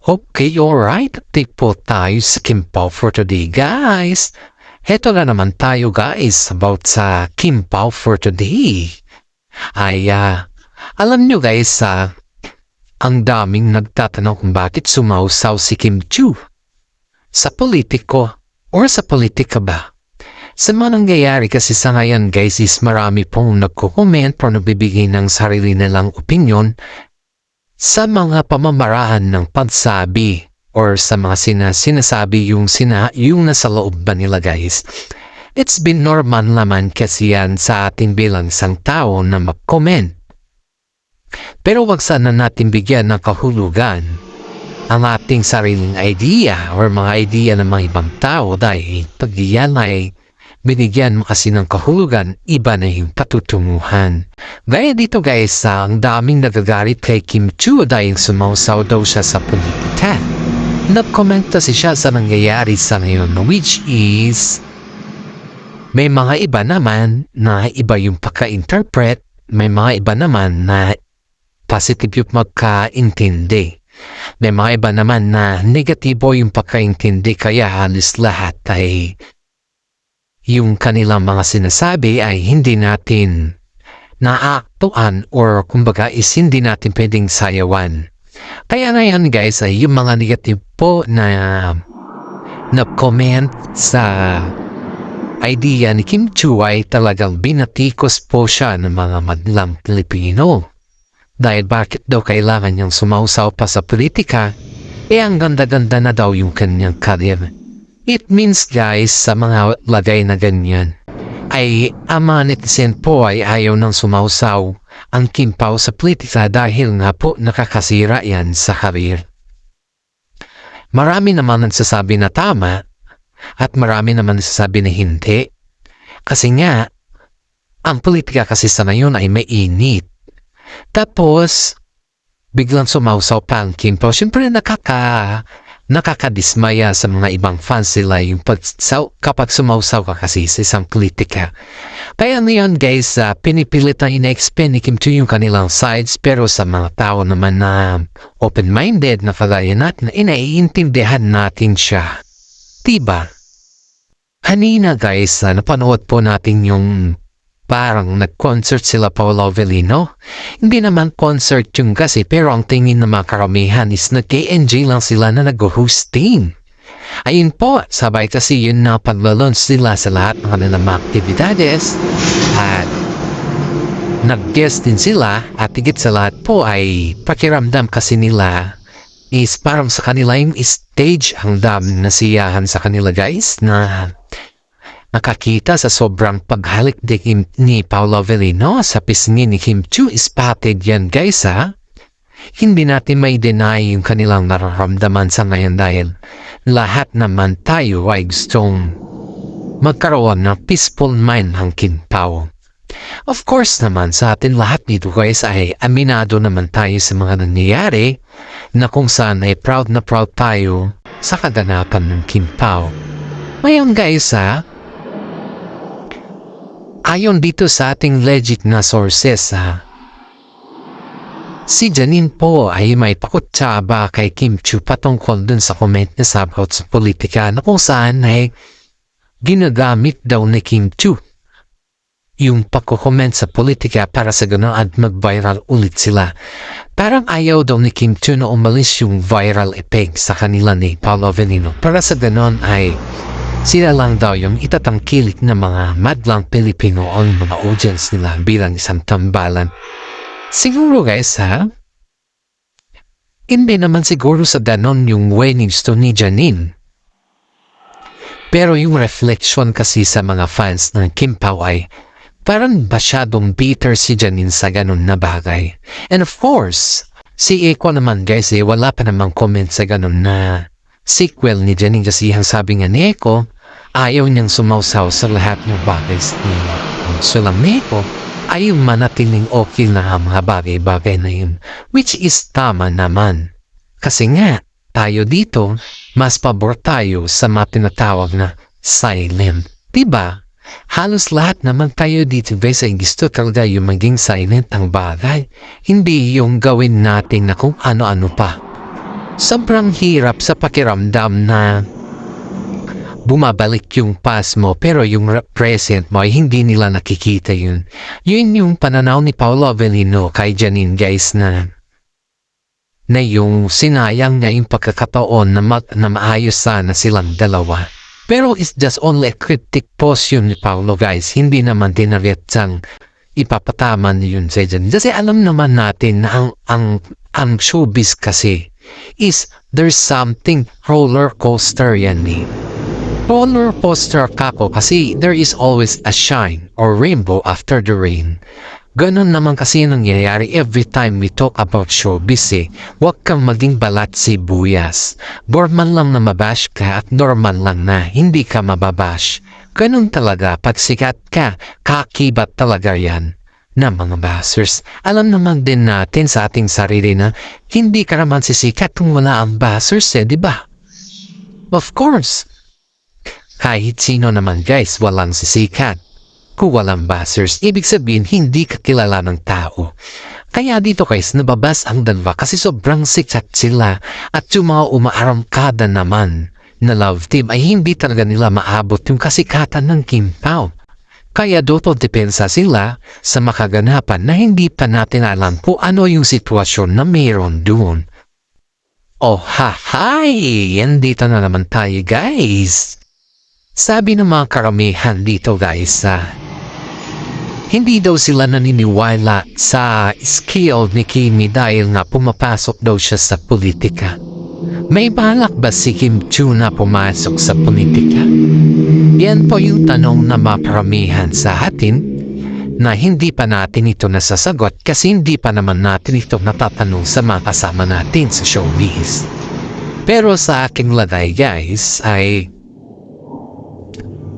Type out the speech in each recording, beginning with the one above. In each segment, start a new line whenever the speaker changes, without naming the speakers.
Okay, alright. Take po tayo sa Kimpaw for today, guys. Heto na naman tayo, guys, about sa Kimpaw for today. Alam nyo, guys, ang daming nagtatanong kung bakit sumausaw si Kim Chiu. Sa politiko or sa politika ba? Sa mga nangyayari kasi sa ngayon, guys, is marami pong nagko-comment o nagbibigay ng sarili nilang opinion sa mga pamamaraan ng pagsabi or sa mga sinasabi yung nasa loob ba nila, guys. It's been normal naman kasi yan sa ating bilang isang tao na mag-comment. Pero wag sana natin bigyan ng kahulugan ang ating sariling idea or mga idea ng mga ibang tao dahil pag yan ay binigyan mo kasi ng kahulugan, iba na yung patutunguhan. Gaya dito, guys, ang daming nagagalit kay Kim Chiu dahil sumausaw daw siya sa politika. Nag-comment kasi siya sa nangyayari sa ngayon, which is may mga iba naman na iba yung pagka-interpret, may mga iba naman na positive yung magka-intindi. May mga iba naman na negatibo yung pagka-intindi kaya halos lahat ay yung kanilang mga sinasabi ay hindi natin naaktuan or kumbaga is hindi natin pwedeng sayawan. Kaya ngayon, guys, ay yung mga negative po na comment sa idea ni Kim Chiu ay talagang binatikos po siya ng mga madlang Pilipino. Dahil bakit daw kailangan niyang sumausaw pa sa politika, ang ganda-ganda na daw yung kanyang career. It means, guys, sa mga lagay na ganyan, ay ang mga netizen po ay ayaw nang sumausaw ang Kimpaw sa politika dahil nga po nakakasira yan sa karir. Marami naman nagsasabi na tama at marami naman nagsasabi na hindi. Kasi nga, ang politika kasi sa ngayon ay mainit. Tapos, biglang sumausaw pa ang Kimpaw. Siyempre nakakadismaya sa mga ibang fans sila yung kapag sumausaw ka kasi sa isang politika. Kaya ngayon, guys, pinipilit na ina-explain ni Kim Chiu yung kanilang sides, pero sa mga tao naman na open-minded na kagaya natin, inaiintindihan natin siya. Diba? Kanina, guys, napanood po natin yung parang nag-concert sila Paolo Avellino. Hindi naman concert yung kasi pero ang tingin ng mga karamihan is nag-KNG lang sila na nag-hosting. Ayun po, sabay kasi yun na paglalunch sila sa lahat ng kanilang mga aktibidades at nag-guest din sila at higit sa lahat po ay pakiramdam kasi nila is parang sa kanila yung stage ang daming nasiyahan sa kanila, guys, na nakakita sa sobrang paghalik ni Paolo Avellino sa pisngi ni Kim Chiu. Spotted yan, guys, ha? Hindi natin may deny yung kanilang nararamdaman sa ngayon dahil lahat naman tayo ay gustong magkaroon ng peaceful mind ng Kimpaw. Of course naman sa atin lahat dito, guys, ay aminado naman tayo sa mga nangyayari na kung saan ay proud na proud tayo sa kaganapan ng Kimpaw. Ngayon, guys, ayon dito sa ating legit na sources, si Janine po ay may pakutsaba kay Kim Chiu patungkol dun sa comment niya sa about sa politika na kung saan ay ginagamit daw ni Kim Chiu yung pagko-comment sa politika para sa gano'n at mag-viral ulit sila. Parang ayaw daw ni Kim Chiu na umalis yung viral effect sa kanila ni Paolo Avellino. Para sa gano'n ay sila lang daw yung itatangkilik na mga madlang Pilipino o mga audience nila bilang isang tambalan. Siguro, guys, hindi naman siguro sa ganon yung way ni gusto ni Janine. Pero yung reflection kasi sa mga fans ng Kimpaw ay parang masyadong bitter si Janine sa ganon na bagay. And of course, si Eko naman, guys, wala pa namang comment sa ganon na sequel ni Janine kasi ang sabi nga ni Eko, ayaw niyang sumausaw sa lahat ng bagay niya. So lang ni Eko, ayaw manatiling okay na ang mga bagay-bagay na yun. Which is tama naman. Kasi nga, tayo dito, mas pabor tayo sa mga tinatawag na silent. Diba? Halos lahat naman tayo dito, guys, ay gusto talaga yung maging silent ang bagay. Hindi yung gawin natin na kung ano-ano pa. Sobrang hirap sa pakiramdam na bumabalik yung past mo pero yung present mo ay hindi nila nakikita yun. Yun yung pananaw ni Paolo Avellino kay Janine guys na yung sinayang niya yung pagkakataon na maayos sana silang dalawa. Pero it's just only a cryptic post yun ni Paolo guys. Hindi naman dinaretsang ipapatama yun sa Janine. Kasi alam naman natin na ang showbiz kasi is there's something roller coaster yan eh. Roller coaster kako kasi there is always a shine or rainbow after the rain. Ganon naman kasi nangyayari every time we talk about showbiz eh. Huwag kang maging balat sibuyas. Normal lang na mabash ka at normal lang na hindi ka mababash. Ganon talaga pag sikat ka, kakibat talaga yan na mga bashers. Alam naman din natin sa ating sarili na hindi ka naman sisikat kung wala ang bashers eh, di ba? Of course. Kahit sino naman guys, walang sisikat. Kung walang bashers, ibig sabihin hindi ka kilala ng tao. Kaya dito guys, nababas ang dalawa kasi sobrang sikat sila at yung mga umaarangkada naman na love team ay hindi talaga nila maabot yung kasikatan ng Kim Pao. Kaya doto depensa sila sa makaganapan na hindi pa natin alam kung ano yung sitwasyon na mayroon doon. Oh hi! Yan dito na naman tayo guys. Sabi ng mga karamihan dito guys, hindi daw sila naniniwala sa skill ni Kimi dahil nga pumapasok daw siya sa politika. May balak ba si Kim Chiu na pumasok sa politika? Yan po yung tanong na maparamihan sa atin na hindi pa natin ito nasasagot kasi hindi pa naman natin ito natatanong sa mga kasama natin sa showbiz. Pero sa aking lagay guys ay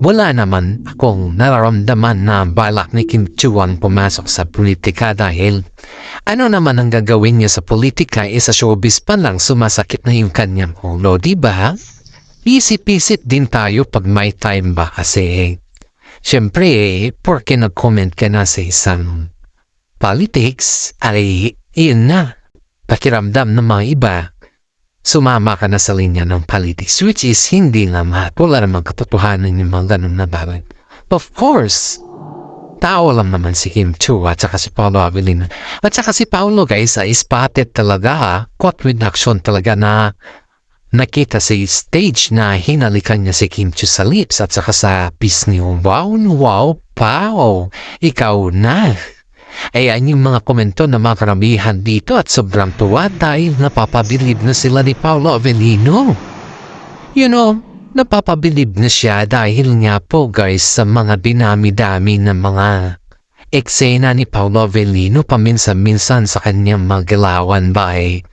wala naman akong nararamdaman na balak ni Kim Chiu ang pumasok sa politika dahil ano naman ang gagawin niya sa politika sa showbiz pa lang sumasakit na yung kanyang ulo, diba? Isip-isip din tayo pag may time ba kasi syempre porke nag-comment ka na sa isang politics ay yun na pakiramdam ng mga iba. Sumama ka na sa linya ng politics which is hindi naman wala namang katotohanan yung mga ganun na bagay. Of course, tao lang naman si Kim Chiu at saka si Paolo Avellino. At saka si Paolo guys ay spotted talaga caught with action talaga na nakita sa stage na hinalikan niya si Kim Chiu sa lips at saka sa peace niyo. Wow, Pao, ikaw na. Ayan yung mga komento na mga karamihan dito at sobrang tuwa dahil napapabilib na sila ni Paolo Avellino. You know, napapabilib na siya dahil nga po guys sa mga dinami-dami ng mga eksena ni Paolo Avellino paminsan-minsan sa kanyang magalawan ba ay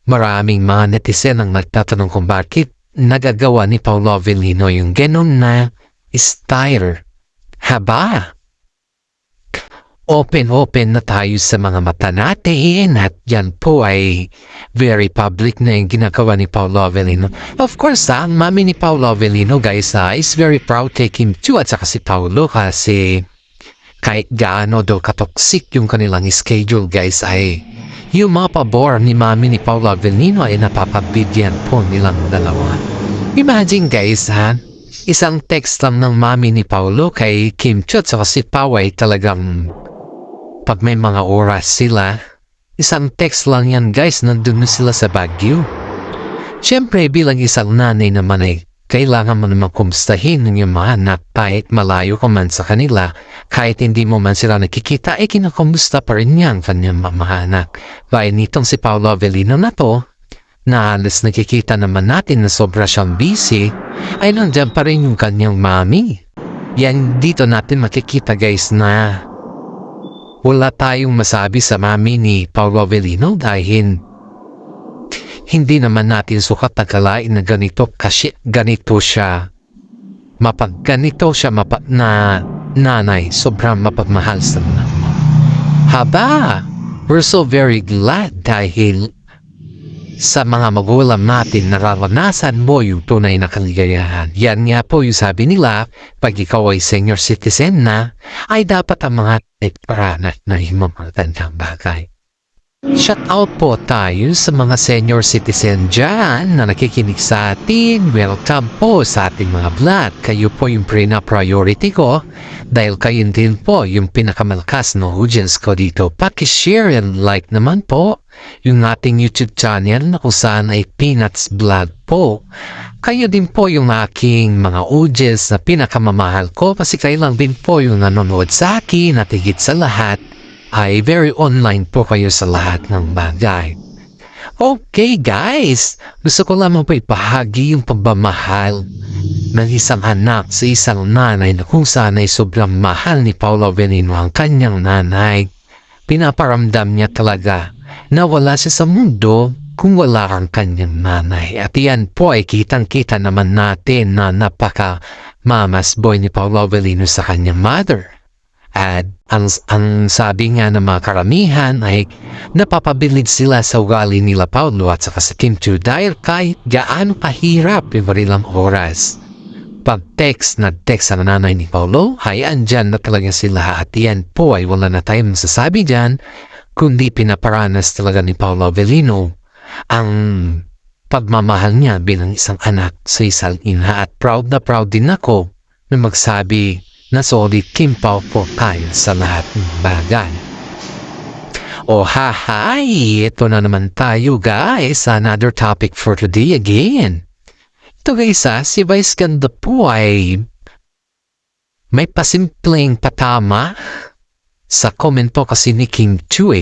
maraming mga netizen ang nagtatanong kung bakit nagagawa ni Paolo Avellino yung genon na style. Haba! Open na tayo sa mga mata natin at yan po ay very public na yung ginagawa ni Paolo Avellino. Of course, ang mami ni Paolo Avellino guys is very proud kay Kim Chiu at saka si Paolo kasi kahit gaano daw katoksik yung kanilang schedule guys ay yung mga pabor ni mami ni Paolo Avellino ay napapabigyan po nilang dalawa. Imagine guys isang text lang ng mami ni Paolo kay Kim Chiu at saka si Pao ay talagang pag may mga oras sila, isang text lang yan guys, nandun na sila sa Baguio. Siyempre bilang isang nanay naman ay kailangan mo naman kumustahin ng iyong mga anak kahit malayo ka man sa kanila. Kahit hindi mo man sila nakikita, kinakamusta pa rin niya ang kanyang mga anak. Bayan nitong si Paolo Avellino na to, na halos nakikita naman natin na sobra siyang busy, ay nandiyan pa rin yung kanyang mami. Yan dito natin makikita guys na wala tayong masabi sa mami ni Paolo Avellino dahil hindi naman natin sukat nakalain na ganito kasi ganito siya na nanay, sobrang mapagmahal sa mga. Haba! We're so very glad dahil sa mga magulang natin nararanasan mo yung tunay na kaligayahan. Yan nga po yung sabi nila, pag ikaw ay senior citizen na, ay dapat ang mga para na himamagandang bagay. Shout out po tayo sa mga senior citizen dyan na nakikinig sa atin. Welcome po sa ating mga vlog. Kayo po yung priority ko dahil kayo din po yung pinakamalakas na audience ko dito. Paki-share and like naman po yung ating YouTube channel na kung saan ay Peanuts Vlog po. Kayo din po yung aking mga audience na pinakamamahal ko kasi kayo lang din po yung nanonood sa akin at higit sa lahat ay very online po kayo sa lahat ng bagay. Okay guys, gusto ko lamang po ipahagi yung pagmamahal ng isang anak sa isang nanay na kung saan ay sobrang mahal ni Paolo Avellino ang kanyang nanay. Pinaparamdam niya talaga na wala siya sa mundo kung wala ang kanyang nanay. At yan po ay kitang-kita naman natin na napaka-mamas boy ni Paolo Avellino sa kanyang mother. At ang sabi nga ng mga karamihan ay napapabilid sila sa ugali nila Paolo at saka sa Kim Chiu dahil kahit gaano kahirap yung ilang oras. Pag text ang nanay ni Paolo ay andyan na talaga sila at yan po ay wala na tayong masasabi dyan kundi pinaparanas talaga ni Paolo Avellino ang pagmamahal niya bilang isang anak sa isang ina at proud din ako na magsabi na solid Kim Pao po tayo sa lahat ng bagay. Oh hi! Ito na naman tayo guys, another topic for today again. Ito guys si Vice Ganda po ay may pasimpleng patama sa comment po kasi ni King Chiu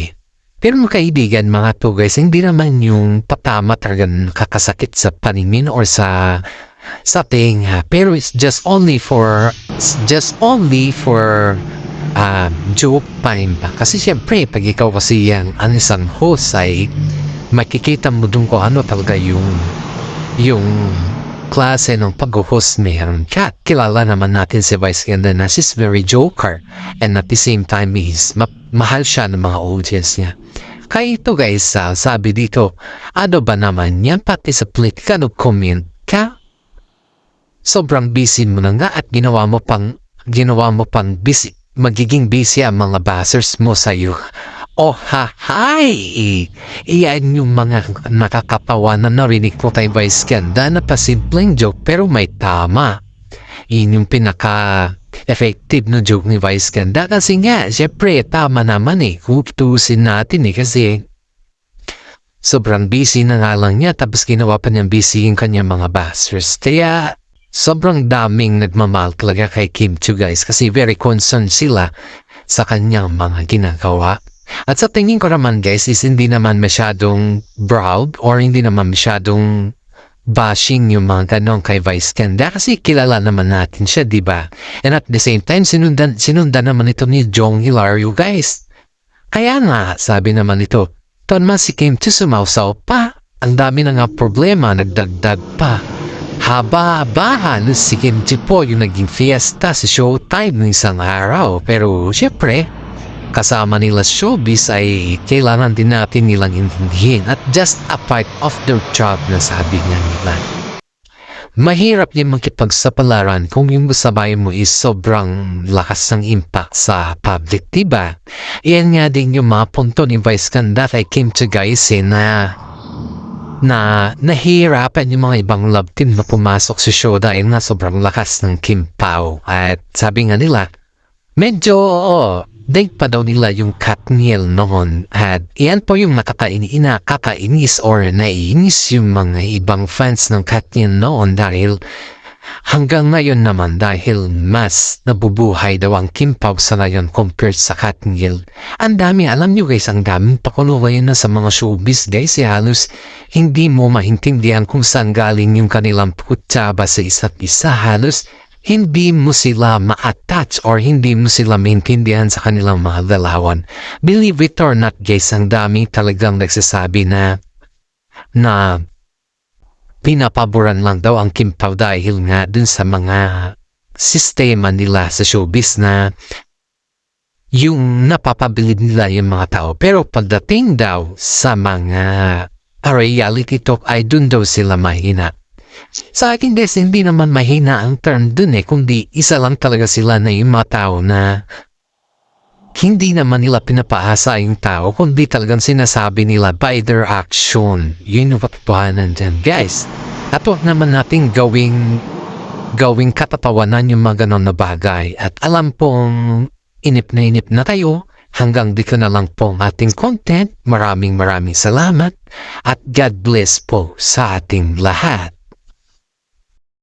Pero mga kaibigan mga to guys, hindi naman yung patama talagang kakasakit sa paningin or sa tenga, pero it's just only for joke time ba kasi syempre pag ikaw kasi yan ang isang host ay makikita mo dun ko ano talaga yung klase ng pag-host meron ka. Kilala naman natin si Vice Ganda na she's very joker and at the same time is mahal siya ng mga audience niya. Kaya ito guys sabi dito ano ba naman yan pati sa politika no comment ka. Sobrang busy mo na nga at ginawa mo pang busy, magiging busy ang mga buzzers mo sa iyo. Oh hi! Iyan yung mga nakakatawa na narinig ko kay Vice Ganda na pasimpleng joke pero may tama. Iyan yung pinaka-effective na joke ni Vice Ganda kasi nga, syempre tama naman kung tuusin natin kasi sobrang busy na nga lang niya tapos ginawa pa niyang busy yung kanyang mga buzzers. Kaya sobrang daming nagmamahal talaga kay Kim Chiu guys kasi very concerned sila sa kanyang mga ginagawa. At sa tingin ko naman guys is hindi naman masyadong proud or hindi naman masyadong bashing yung mga ganong kay Vice Ganda kasi kilala naman natin siya diba? And at the same time sinundan naman ito ni Jong Hilario guys. Kaya nga sabi naman ito, tonman si Kim Chiu sumausaw pa. Ang dami na nga problema, nagdagdag pa. Haba-habahan si Kim Chiu po yung naging fiesta sa showtime ng isang araw. Pero syempre, kasama nila showbiz ay kailangan din natin nilang intindihin at just a part of their job na sabi nga nila. Mahirap din makipagsapalaran kung yung sabay mo is sobrang lakas ng impact sa public, diba? Iyan nga din yung mga punto ni Vice Ganda kay Kim Chiu guys na nahihirapan yung mga ibang love team na pumasok sa show dahil nga sobrang lakas ng Kim Pao. At sabi nga nila, medyo date pa daw nila yung Katniel noon. At iyan po yung nakakainis or naiinis yung mga ibang fans ng Katniel noon dahil hanggang ngayon naman dahil mas nabubuhay daw ang Kim Pao sa ngayon compared sa Katniel. Ang dami, alam nyo guys, ang daming pakulo ngayon na sa mga showbiz guys. Halos hindi mo maintindihan kung saan galing yung kanilang putsaba sa isa't isa. Halos hindi mo sila ma-attach or hindi mo sila maintindihan sa kanilang mga dalawan. Believe it or not guys, ang dami talagang nagsasabi na pinapaboran lang daw ang Kim Pao dahil nga dun sa mga sistema nila sa showbiz na yung napapabilid nila yung mga tao. Pero pagdating daw sa mga reality talk ay dun daw sila mahina. Sa akin guys, hindi naman mahina ang term dun kundi isa lang talaga sila na yung mga tao na Hindi naman nila pinapaasa yung tao, kundi talagang sinasabi nila by their action. Yun yung katotohanan dyan, guys. At huwag naman nating gawing katatawanan yung mga ganon na bagay. At alam pong inip na tayo. Hanggang dito na lang po ang ating content. Maraming salamat at God bless po sa ating lahat.